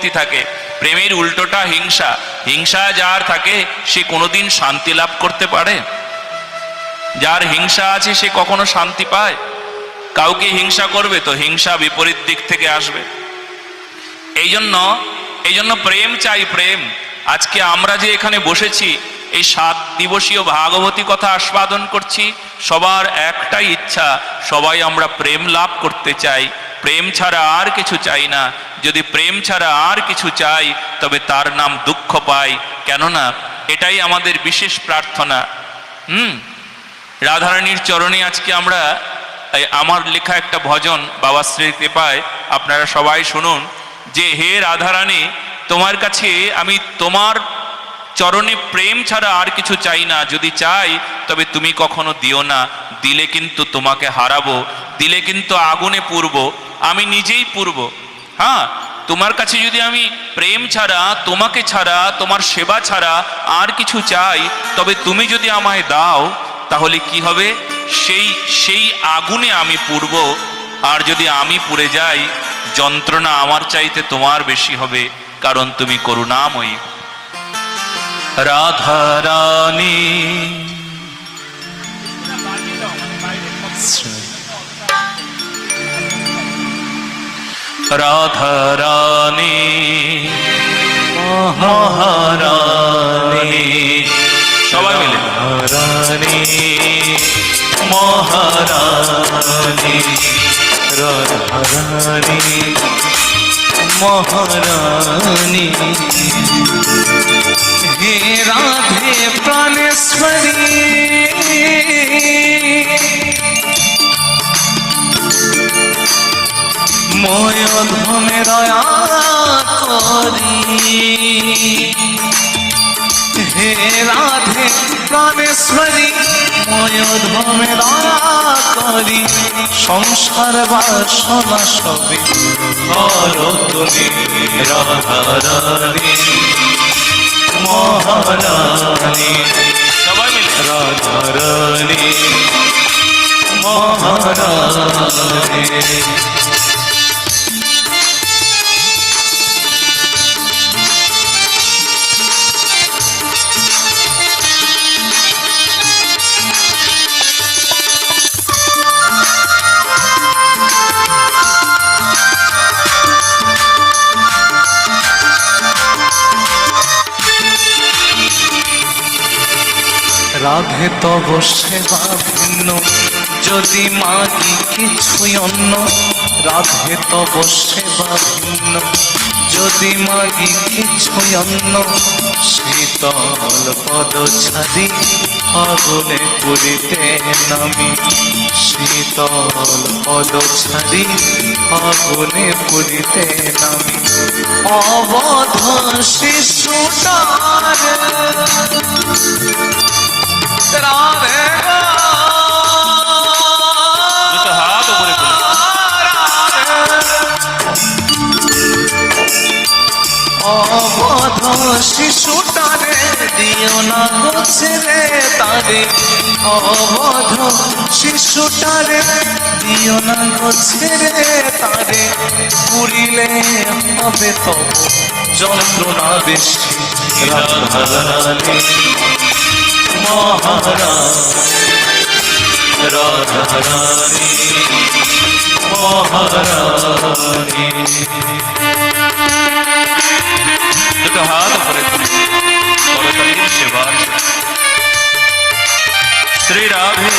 বৃত্তি থাকে। প্রেমের উল্টোটা হিংসা। হিংসা যার থাকে সে কোনোদিন শান্তি লাভ করতে পারে? যার হিংসা আছে সে কখনো শান্তি পায়? কাউকে হিংসা করবে তো হিংসা বিপরীত দিক থেকে আসবে। এই জন্য প্রেম চাই, প্রেম। আজকে আমরা যে এখানে বসেছি, এই 7 দিবসীয় ভাগবতী কথা আস্বাদন করছি, সবার একটাই ইচ্ছা, সবাই আমরা প্রেম লাভ করতে চাই। প্রেম ছাড়া আর কিছু চাই না। যদি প্রেম ছাড়া আর কিছু চাই তবে তার নাম দুঃখ পাই। কেননা এটাই আমাদের বিশেষ প্রার্থনা। রাধারানীর চরণে আজকে আমরা, আমার লেখা একটা ভজন বাবা শ্রীর কৃপায় আপনারা সবাই শুনুন, যে হে রাধারানী, তোমার কাছে আমি তোমার চরণে প্রেম ছাড়া আর কিছু চাই না। যদি চাই তবে তুমি কখনো দিও না। দিলে কিন্তু তোমাকে হারাবো, দিলে কিন্তু আগুনে পুড়বো, আমি নিজেই পুড়বো। হ্যাঁ, তোমার কাছে যদি আমি প্রেম ছাড়া, তোমাকে ছাড়া, তোমার সেবা ছাড়া আর কিছু চাই, তবে তুমি যদি আমায় দাও তাহলে কি হবে? সেই আগুনে আমি পুড়ব। আর যদি আমি পুড়ে যাই, যন্ত্রণা আমার চাইতে তোমার বেশি হবে, কারণ তুমি করুণাময়ী। রাধারানী রাধারানী মহারানী, সবাই মিলে রানী মহারানী, রাধারানী মহারানী, হে রাধে প্রাণেশ্বরী, ময়োধমে দয়া করি, হে রাধে প্রাণেশ্বরী, ময়োধমে দয়া করি, সংসার বাসনা সবে করো তুমি রাধারানী মহারানী, সবাই মিলে রাধারানী মহারানী। রাধে তব সেবা ভিন্ন, যদি মাগি কিছুই অন্য, রাধে তব সেবা ভিন্ন, যদি মাগি কিছুই অন্য, শীতল পদ ছাড়ি আগুনে পুরিতে নামি, শীতল পদ ছাড়ি আগুনে পুরিতে নামি, অবধ শিশুটার রাধে দুটো হাত উপরে তুলে অবধ শিশুটারে দিও না গো ছেড়ে তারে, অবধ শিশুটারে দিও না গো ছেড়ে তারে, পুরিলে হবে তব যন্ত্রণা বেশি। রাধারানী মহারানী, রাধারানী মহারানী, দুটো হাত উপরে তুলে করতালির সেবার শ্রী রাধে।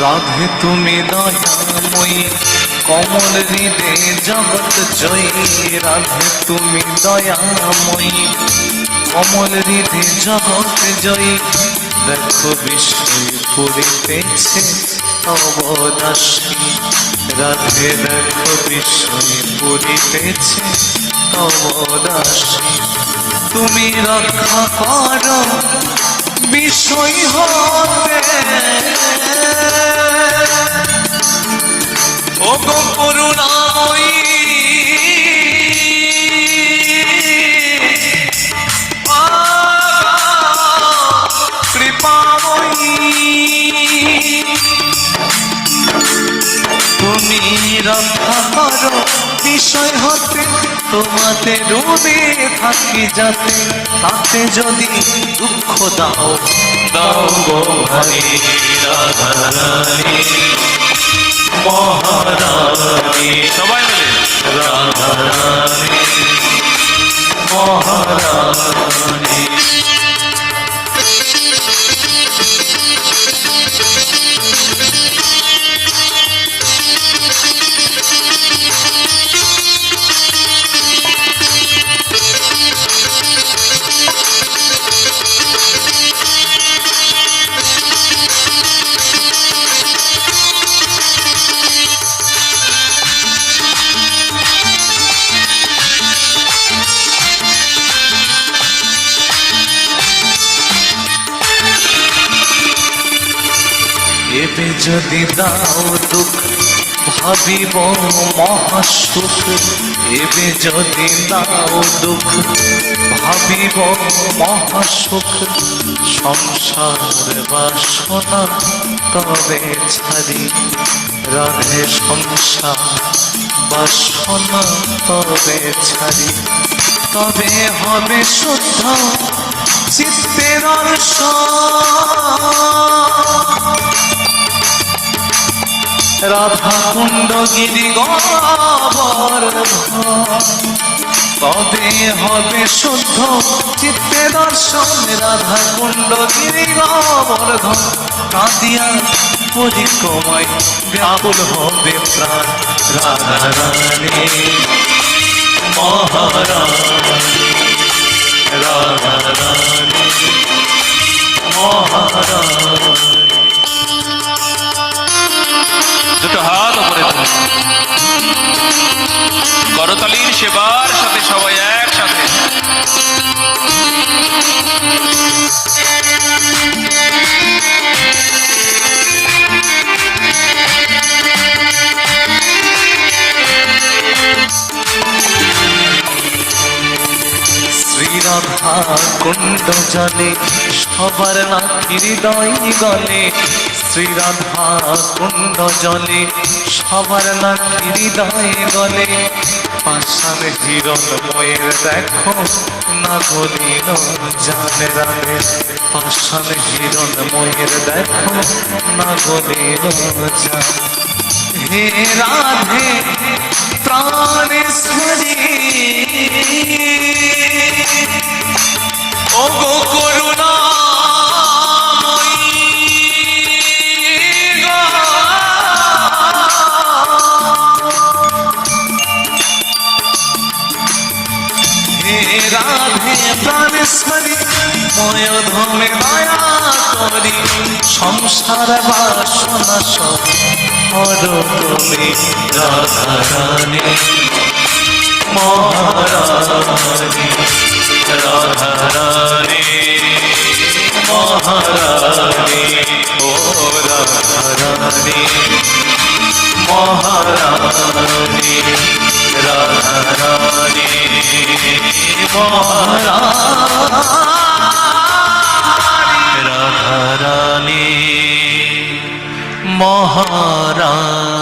রাধে তুমি দয়াময়ী, কমল হৃদে জগৎ জয়ী, রাধে তুমি দয়াময়ী, কমল হৃদে জগৎ জয়ী, দেখো বিষয় পুরিতেছে অবদাসী, রাধে দেখো বিষয় পুরিতেছে অবদাসী, তুমি রক্ষা করো বিষয় হতে, ও গো করুণাময়ী, তোমাতে ডুবে থাকি যাতে, তাতে যদি দুঃখ দাও দাও গো ভাই রাধারানী মহারানী, সবাই মিলে রাধারানী মহারানী। এবে যদি দাও দুঃখ ভাবিব মহাসুখ, এবে যদি দাও দুঃখ ভাবিব মহাসুখ, সংসার বাসনা তবে ছাড়ি রাধে, সংসার বাসনা তবে ছাড়ি, তবে হবে শুদ্ধ চিত্তের রাধা কুণ্ড গিরি গোবর্ধন, তবে হবে শুদ্ধ চিত্তে দর্শন, রাধা কুণ্ড গিরি গোবর্ধন, কাঁদিয়া পরিক্রমায় ব্যাকুল হবে প্রাণ, রাধারানী মহারানী রাধারানী মহারানী। দুটো হাত উপরে তুলুন, করতালির সেবার সাথে সবাই একসাথে। শ্রীরাধা কুণ্ড জলে সবার নাকি হৃদয় গলে, শ্রীরাধা কুণ্ড জলে সবার নাকি হৃদয় গলে, পাষাণ হিরণময়ের দেখো না গলিল জানে রাধে, পাষাণ হিরণময়ের দেখো না গলিল জান। হে রাধে প্রাণেশ্বরী ও গো করুণাময়ী গো, হে রাধে প্রাণেশ্বরী ময়োধমে দয়া করি, সংসার বাসনা সব হরো তুমি রাধারানী মহারানী রাধারানী মহারানী ও রাধারানী মহারানী রাধারানী মহারানী রাধারানী মহারানী।